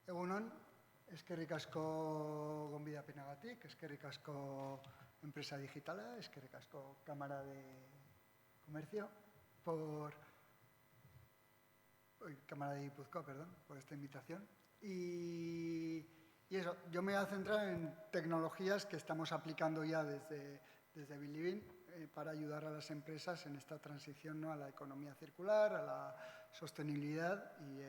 Egunon, eskerrik asko gonbidapenagatik, eskerrik asko Empresa Digitala, eskerrik asko Cámara de Comercio, Cámara de Guipúzcoa, perdón, por esta invitación. Y eso, yo me voy a centrar en tecnologías que estamos aplicando ya desde Believing para ayudar a las empresas en esta transición, ¿no?, a la economía circular, a la sostenibilidad y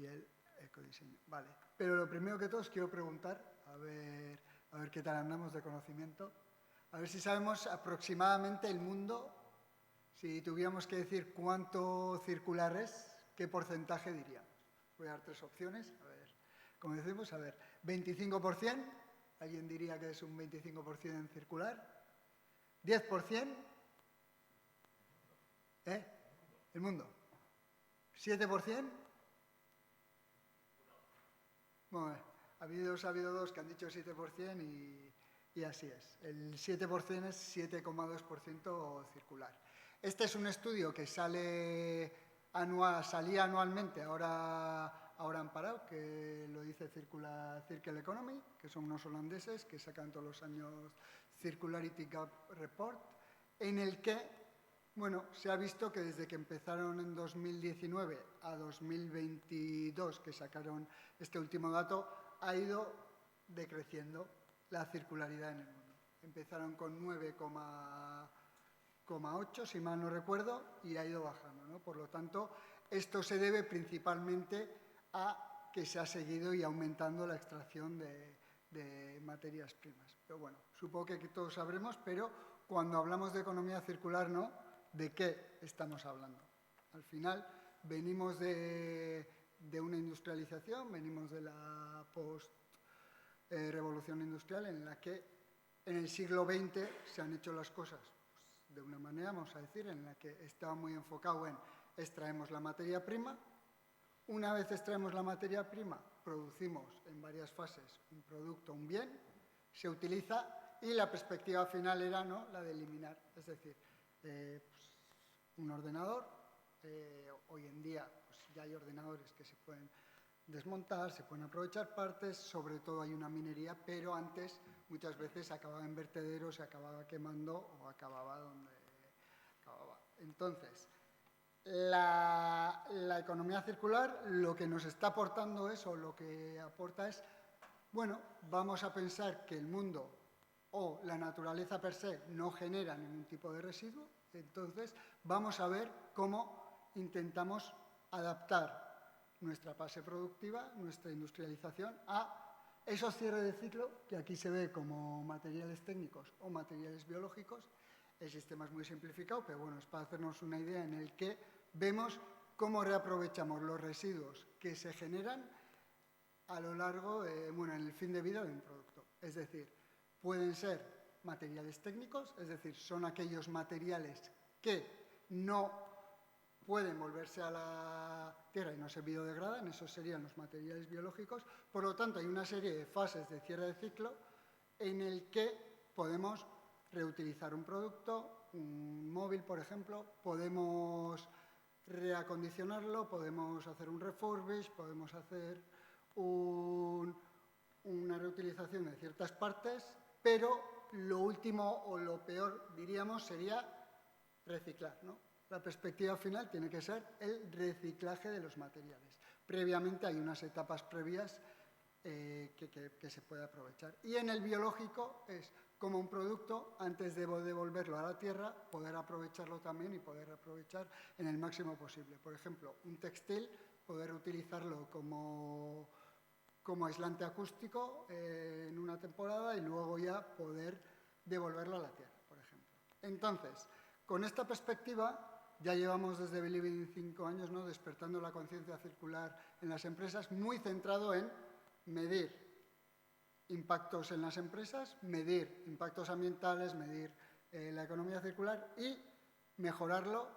el ecodiseño. Vale, pero lo primero que todo os quiero preguntar, a ver qué tal andamos de conocimiento, a ver si sabemos aproximadamente el mundo, si tuviéramos que decir cuánto circular es, ¿qué porcentaje diríamos? Voy a dar tres opciones, a ver, como decimos, a ver, 25%, alguien diría que es un 25% en circular, 10%, el mundo, 7%, bueno, ha habido dos que han dicho 7% y así es. El 7% es 7,2% circular. Este es un estudio que salía anualmente, ahora han parado, que lo dice Circle Economy, que son unos holandeses que sacan todos los años Circularity Gap Report, en el que, bueno, se ha visto que desde que empezaron en 2019 a 2022, que sacaron este último dato, ha ido decreciendo la circularidad en el mundo. Empezaron con 9,8, si mal no recuerdo, y ha ido bajando, ¿no? Por lo tanto, esto se debe principalmente a que se ha seguido y aumentando la extracción de materias primas. Pero bueno, supongo que todos sabremos, pero cuando hablamos de economía circular, ¿no?, ¿de qué estamos hablando? Al final, venimos de una industrialización, venimos de la post-revolución industrial en la que en el siglo XX se han hecho las cosas de una manera, vamos a decir, en la que estaba muy enfocado en extraemos la materia prima. Una vez extraemos la materia prima, producimos en varias fases un producto, un bien, se utiliza y la perspectiva final era, ¿no?, la de eliminar, es decir, un ordenador, hoy en día pues, ya hay ordenadores que se pueden desmontar, se pueden aprovechar partes, sobre todo hay una minería, pero antes muchas veces acababa en vertederos, se acababa quemando o acababa donde acababa. Entonces, la economía circular lo que nos está aportando es, o lo que aporta es, bueno, vamos a pensar que el mundo o la naturaleza per se no genera ningún tipo de residuo. Entonces, vamos a ver cómo intentamos adaptar nuestra base productiva, nuestra industrialización, a esos cierres de ciclo que aquí se ve como materiales técnicos o materiales biológicos. El sistema es muy simplificado, pero bueno, es para hacernos una idea en el que vemos cómo reaprovechamos los residuos que se generan a lo largo, en el fin de vida de un producto. Es decir, pueden ser materiales técnicos, es decir, son aquellos materiales que no pueden volverse a la tierra y no se biodegradan, esos serían los materiales biológicos. Por lo tanto, hay una serie de fases de cierre de ciclo en el que podemos reutilizar un producto, un móvil, por ejemplo, podemos reacondicionarlo, podemos hacer un refurbish, podemos hacer una reutilización de ciertas partes, pero lo último o lo peor, diríamos, sería reciclar, ¿no? La perspectiva final tiene que ser el reciclaje de los materiales. Previamente hay unas etapas previas que se puede aprovechar. Y en el biológico es como un producto, antes de devolverlo a la tierra, poder aprovecharlo también y poder aprovechar en el máximo posible. Por ejemplo, un textil, poder utilizarlo como aislante acústico en una temporada y luego ya poder devolverlo a la tierra, por ejemplo. Entonces, con esta perspectiva, ya llevamos desde Believing 5 años, ¿no?, despertando la conciencia circular en las empresas, muy centrado en medir impactos en las empresas, medir impactos ambientales, medir la economía circular y mejorarlo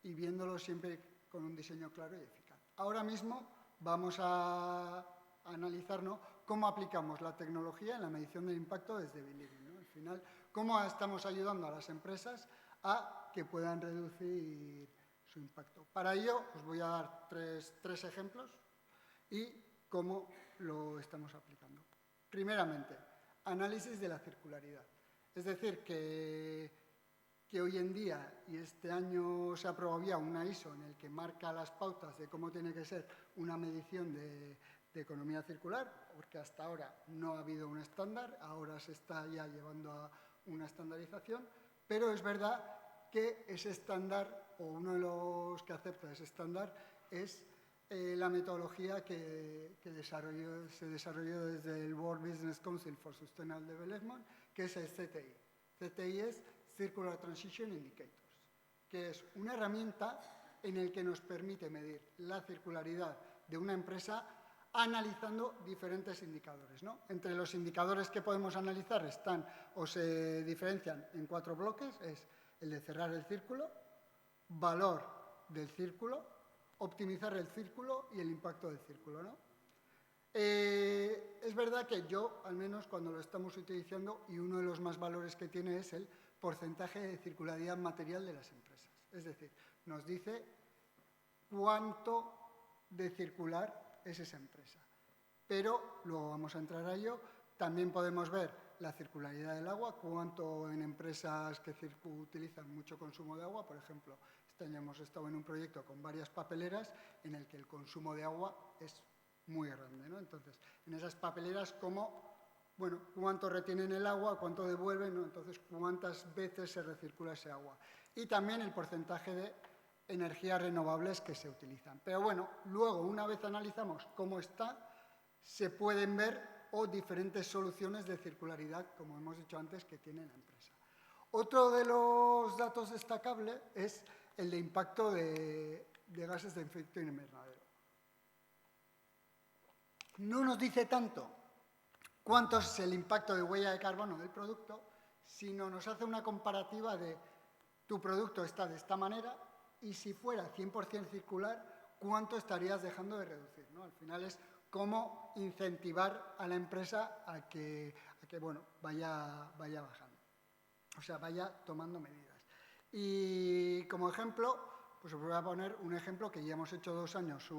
y viéndolo siempre con un diseño claro y eficaz. Ahora mismo vamos a analizar, ¿no?, cómo aplicamos la tecnología en la medición del impacto desde Believing, ¿no? Al final, cómo estamos ayudando a las empresas a que puedan reducir su impacto. Para ello, os voy a dar tres ejemplos y cómo lo estamos aplicando. Primeramente, análisis de la circularidad. Es decir, que hoy en día, y este año se aprobó ya una ISO en el que marca las pautas de cómo tiene que ser una medición de economía circular, porque hasta ahora no ha habido un estándar, ahora se está ya llevando a una estandarización, pero es verdad que ese estándar, o uno de los que acepta ese estándar, es la metodología que se desarrolló desde el World Business Council for Sustainable Development, que es el CTI. CTI es Circular Transition Indicators, que es una herramienta en la que nos permite medir la circularidad de una empresa analizando diferentes indicadores, ¿no? Entre los indicadores que podemos analizar están o se diferencian en 4 bloques, es el de cerrar el círculo, valor del círculo, optimizar el círculo y el impacto del círculo, ¿no? Es verdad que yo, al menos cuando lo estamos utilizando, y uno de los más valores que tiene es el porcentaje de circularidad material de las empresas. Es decir, nos dice cuánto de circular es esa empresa. Pero luego vamos a entrar a ello. También podemos ver la circularidad del agua, cuánto en empresas que utilizan mucho consumo de agua. Por ejemplo, este año hemos estado en un proyecto con varias papeleras en el que el consumo de agua es muy grande, ¿no? Entonces, en esas papeleras, cuánto retienen el agua, cuánto devuelven, ¿no? Entonces, cuántas veces se recircula ese agua. Y también el porcentaje de energías renovables que se utilizan. Pero bueno, luego, una vez analizamos cómo está, se pueden ver diferentes soluciones de circularidad, como hemos dicho antes, que tiene la empresa. Otro de los datos destacables es el de impacto de gases de efecto invernadero. No nos dice tanto cuánto es el impacto de huella de carbono del producto, sino nos hace una comparativa de tu producto está de esta manera y si fuera 100% circular, ¿cuánto estarías dejando de reducir, ¿no? Al final es cómo incentivar a la empresa a que vaya bajando, o sea, vaya tomando medidas. Y como ejemplo, pues os voy a poner un ejemplo que ya hemos hecho 2 años,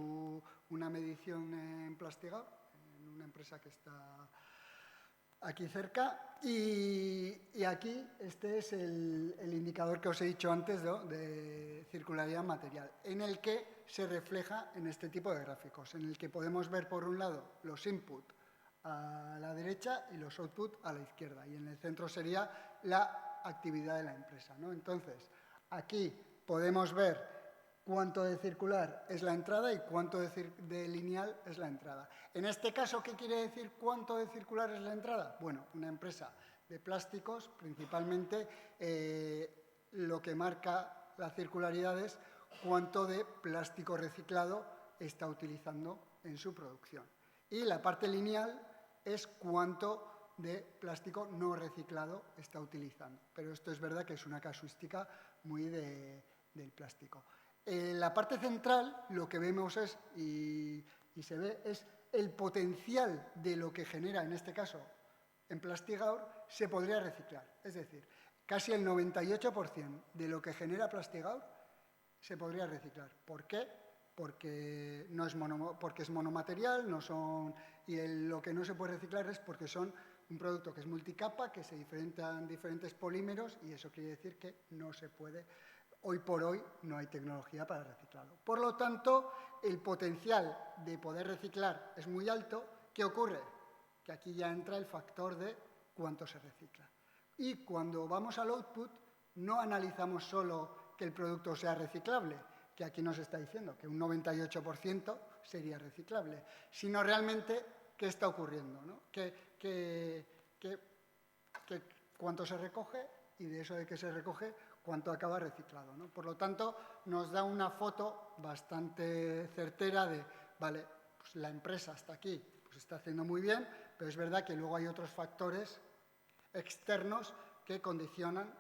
una medición en Plastigau, en una empresa que está aquí cerca, y aquí este es el indicador que os he dicho antes, ¿no?, de circularidad material, en el que se refleja en este tipo de gráficos, en el que podemos ver por un lado los inputs a la derecha y los outputs a la izquierda, y en el centro sería la actividad de la empresa, ¿no? Entonces, aquí podemos ver cuánto de circular es la entrada y cuánto de lineal es la entrada. En este caso, ¿qué quiere decir cuánto de circular es la entrada? Bueno, una empresa de plásticos, principalmente, lo que marca la circularidad es cuánto de plástico reciclado está utilizando en su producción. Y la parte lineal es cuánto de plástico no reciclado está utilizando. Pero esto es verdad que es una casuística muy del plástico. En la parte central lo que vemos es, y se ve, es el potencial de lo que genera, en este caso, en Plastigaur, se podría reciclar. Es decir, casi el 98% de lo que genera Plastigaur se podría reciclar. ¿Por qué? Porque es monomaterial, y lo que no se puede reciclar es porque son un producto que es multicapa, que se diferencian diferentes polímeros, y eso quiere decir que no se puede. Hoy por hoy no hay tecnología para reciclarlo. Por lo tanto, el potencial de poder reciclar es muy alto. ¿Qué ocurre? Que aquí ya entra el factor de cuánto se recicla. Y cuando vamos al output, no analizamos solo que el producto sea reciclable, que aquí nos está diciendo que un 98% sería reciclable, sino realmente qué está ocurriendo, ¿no? Cuánto se recoge y de eso de que se recoge, cuánto acaba reciclado, ¿no? Por lo tanto, nos da una foto bastante certera de, vale, pues la empresa hasta aquí pues está haciendo muy bien, pero es verdad que luego hay otros factores externos que condicionan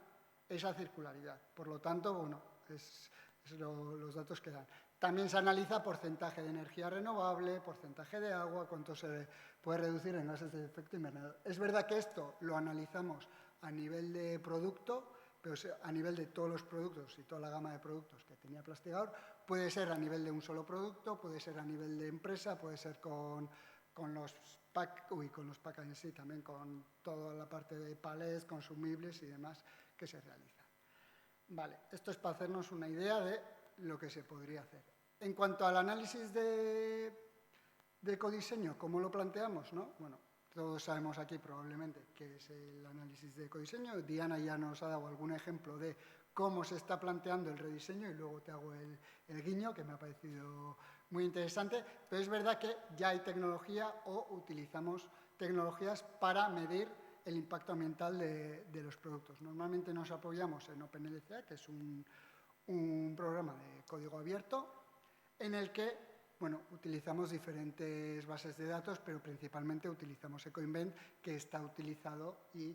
esa circularidad. Por lo tanto, bueno, es los datos que dan. También se analiza porcentaje de energía renovable, porcentaje de agua, cuánto se puede reducir en gases de efecto invernadero. Es verdad que esto lo analizamos a nivel de producto, pero a nivel de todos los productos y toda la gama de productos que tenía Plastigaor. Puede ser a nivel de un solo producto, puede ser a nivel de empresa, puede ser con los packs en sí, también con toda la parte de palés, consumibles y demás que se realizan. Vale, esto es para hacernos una idea de lo que se podría hacer. En cuanto al análisis de ecodiseño, ¿cómo lo planteamos? ¿No? Bueno, todos sabemos aquí probablemente qué es el análisis de ecodiseño. Diana ya nos ha dado algún ejemplo de cómo se está planteando el rediseño y luego te hago el guiño, que me ha parecido muy interesante. Pero es verdad que ya hay tecnología o utilizamos tecnologías para medir el impacto ambiental de los productos. Normalmente nos apoyamos en OpenLCA, que es un programa de código abierto, en el que utilizamos diferentes bases de datos, pero principalmente utilizamos EcoInvent, que está utilizado y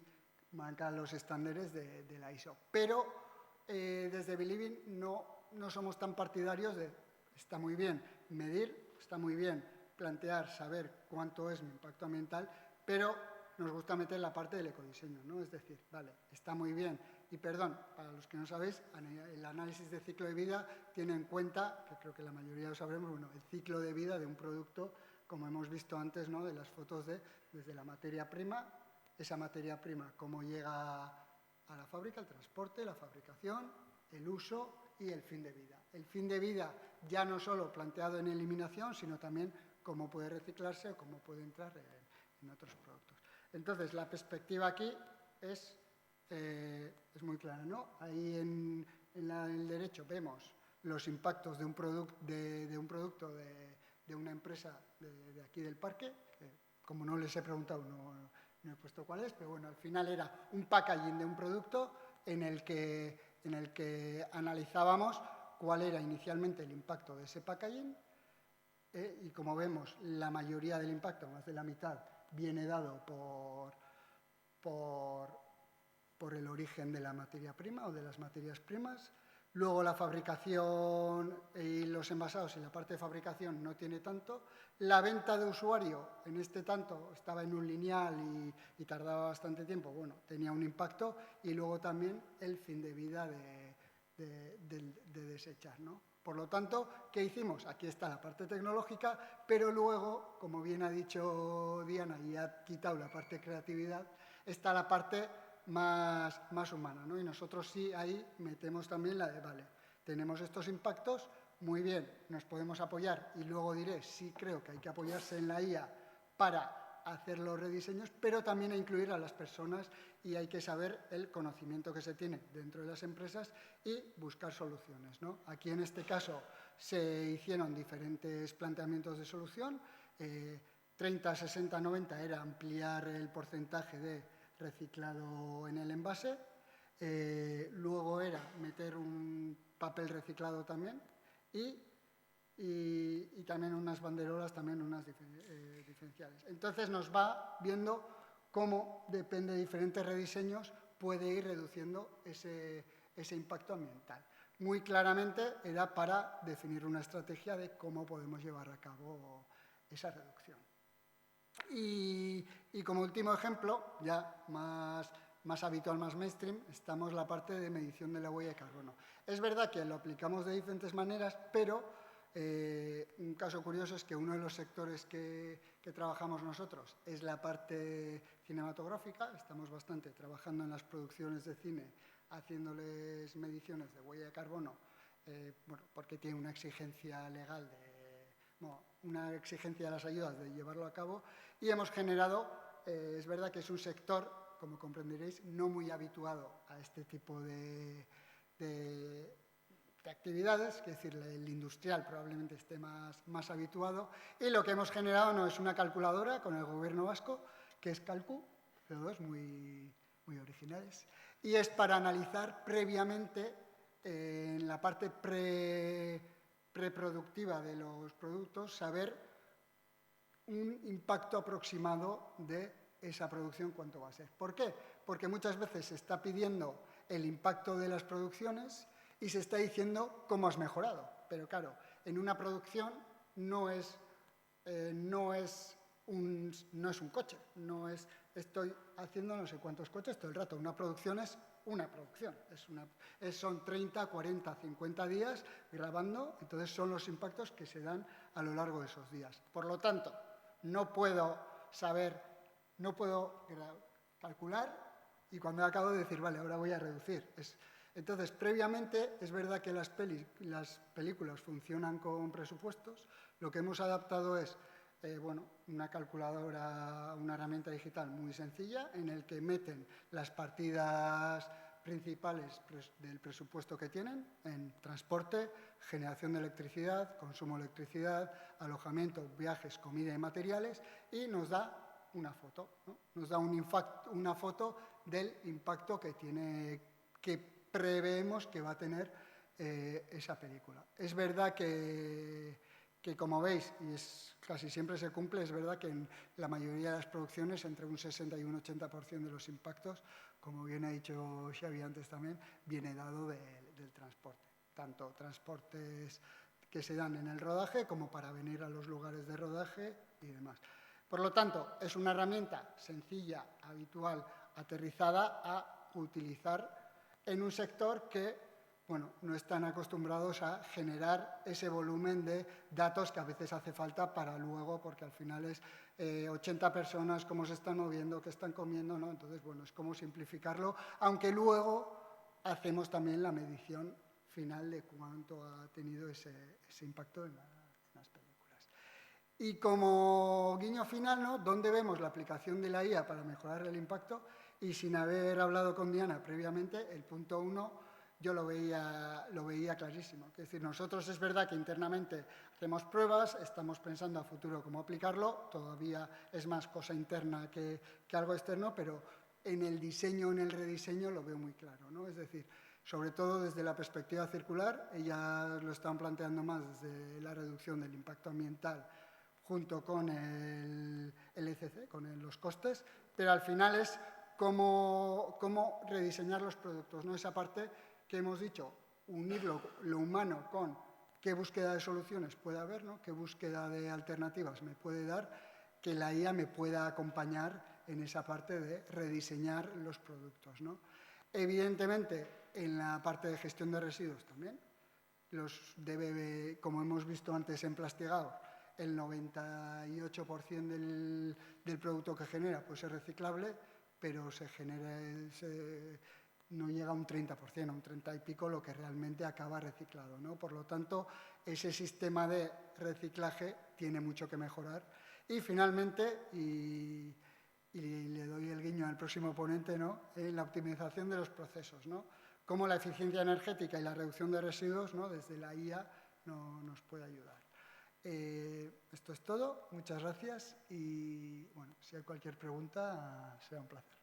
marca los estándares de la ISO. Pero desde Believing no somos tan partidarios de, está muy bien medir, está muy bien plantear, saber cuánto es mi impacto ambiental, pero nos gusta meter la parte del ecodiseño, ¿no? Es decir, vale, está muy bien. Y perdón, para los que no sabéis, el análisis de ciclo de vida tiene en cuenta, que creo que la mayoría lo sabremos, el ciclo de vida de un producto, como hemos visto antes, ¿no? De las fotos desde la materia prima, esa materia prima, cómo llega a la fábrica, el transporte, la fabricación, el uso y el fin de vida. El fin de vida ya no solo planteado en eliminación, sino también cómo puede reciclarse o cómo puede entrar en otros productos. Entonces, la perspectiva aquí es muy clara, ¿no? Ahí en el derecho vemos los impactos de un producto de una empresa de aquí del parque, que como no les he preguntado no he puesto cuál es, pero bueno, al final era un packaging de un producto en el que analizábamos cuál era inicialmente el impacto de ese packaging y como vemos, la mayoría del impacto, más de la mitad, viene dado por el origen de la materia prima o de las materias primas. Luego la fabricación y los envasados y la parte de fabricación no tiene tanto. La venta de usuario, en este tanto, estaba en un lineal y tardaba bastante tiempo. Bueno, tenía un impacto. Y luego también el fin de vida de desechar, ¿no? Por lo tanto, ¿qué hicimos? Aquí está la parte tecnológica, pero luego, como bien ha dicho Diana y ha quitado la parte de creatividad, está la parte más humana, ¿no? Y nosotros sí ahí metemos también la de, vale, tenemos estos impactos, muy bien, nos podemos apoyar y luego diré, sí creo que hay que apoyarse en la IA para hacer los rediseños, pero también a incluir a las personas y hay que saber el conocimiento que se tiene dentro de las empresas y buscar soluciones, ¿no? Aquí en este caso se hicieron diferentes planteamientos de solución, 30, 60, 90 era ampliar el porcentaje de reciclado en el envase, luego era meter un papel reciclado también y también unas banderolas, también unas diferenciales. Entonces nos va viendo cómo, depende de diferentes rediseños, puede ir reduciendo ese impacto ambiental. Muy claramente era para definir una estrategia de cómo podemos llevar a cabo esa reducción. Y como último ejemplo, ya más habitual, más mainstream, estamos en la parte de medición de la huella de carbono. Es verdad que lo aplicamos de diferentes maneras, pero un caso curioso es que uno de los sectores que trabajamos nosotros es la parte cinematográfica. Estamos bastante trabajando en las producciones de cine, haciéndoles mediciones de huella de carbono, porque tiene una exigencia legal, una exigencia de las ayudas de llevarlo a cabo. Y hemos generado, es verdad que es un sector, como comprenderéis, no muy habituado a este tipo de actividades, es decir, el industrial probablemente esté más habituado, y lo que hemos generado no es una calculadora con el gobierno vasco, que es Calcu, CO2 muy originales, y es para analizar previamente en la parte preproductiva de los productos, saber un impacto aproximado de esa producción, cuánto va a ser. ¿Por qué? Porque muchas veces se está pidiendo el impacto de las producciones y se está diciendo cómo has mejorado. Pero claro, en una producción no es un coche, no es estoy haciendo no sé cuántos coches todo el rato. Una producción es una producción. Son 30, 40, 50 días grabando, entonces son los impactos que se dan a lo largo de esos días. Por lo tanto, no puedo calcular y cuando acabo de decir, vale, ahora voy a reducir. Entonces, previamente, es verdad que las películas funcionan con presupuestos. Lo que hemos adaptado es una calculadora, una herramienta digital muy sencilla en el que meten las partidas principales del presupuesto que tienen en transporte, generación de electricidad, consumo de electricidad, alojamiento, viajes, comida y materiales, y nos da una foto, ¿no? Nos da una foto del impacto que preveemos que va a tener esa película. Es verdad que como veis, y casi siempre se cumple, es verdad que en la mayoría de las producciones, entre un 60 y un 80% de los impactos, como bien ha dicho Xavi antes también, viene dado del transporte. Tanto transportes que se dan en el rodaje como para venir a los lugares de rodaje y demás. Por lo tanto, es una herramienta sencilla, habitual, aterrizada a utilizar en un sector que no están acostumbrados a generar ese volumen de datos que a veces hace falta para luego, porque al final es 80 personas, cómo se están moviendo, qué están comiendo, ¿no? Entonces, es como simplificarlo, aunque luego hacemos también la medición final de cuánto ha tenido ese impacto en las películas. Y como guiño final, ¿no? ¿Dónde vemos la aplicación de la IA para mejorar el impacto? Y sin haber hablado con Diana previamente, el punto 1 yo lo veía clarísimo. Es decir, nosotros es verdad que internamente hacemos pruebas, estamos pensando a futuro cómo aplicarlo, todavía es más cosa interna que algo externo, pero en el diseño, en el rediseño lo veo muy claro, ¿no? Es decir, sobre todo desde la perspectiva circular, ellas lo están planteando más desde la reducción del impacto ambiental junto con el ECC, con los costes, pero al final es cómo rediseñar los productos, ¿no? Esa parte que hemos dicho, unir lo humano con qué búsqueda de soluciones puede haber, ¿no? Qué búsqueda de alternativas me puede dar, que la IA me pueda acompañar en esa parte de rediseñar los productos, ¿no? Evidentemente, en la parte de gestión de residuos también, como hemos visto antes en Plastigao, el 98% del producto que genera puede ser reciclable, pero no llega a un 30%, a un 30 y pico lo que realmente acaba reciclado, ¿no? Por lo tanto, ese sistema de reciclaje tiene mucho que mejorar. Y finalmente, y le doy el guiño al próximo ponente, ¿no? La optimización de los procesos, ¿no? Cómo la eficiencia energética y la reducción de residuos, ¿no? Desde la IA nos puede ayudar. Esto es todo, muchas gracias y si hay cualquier pregunta será un placer.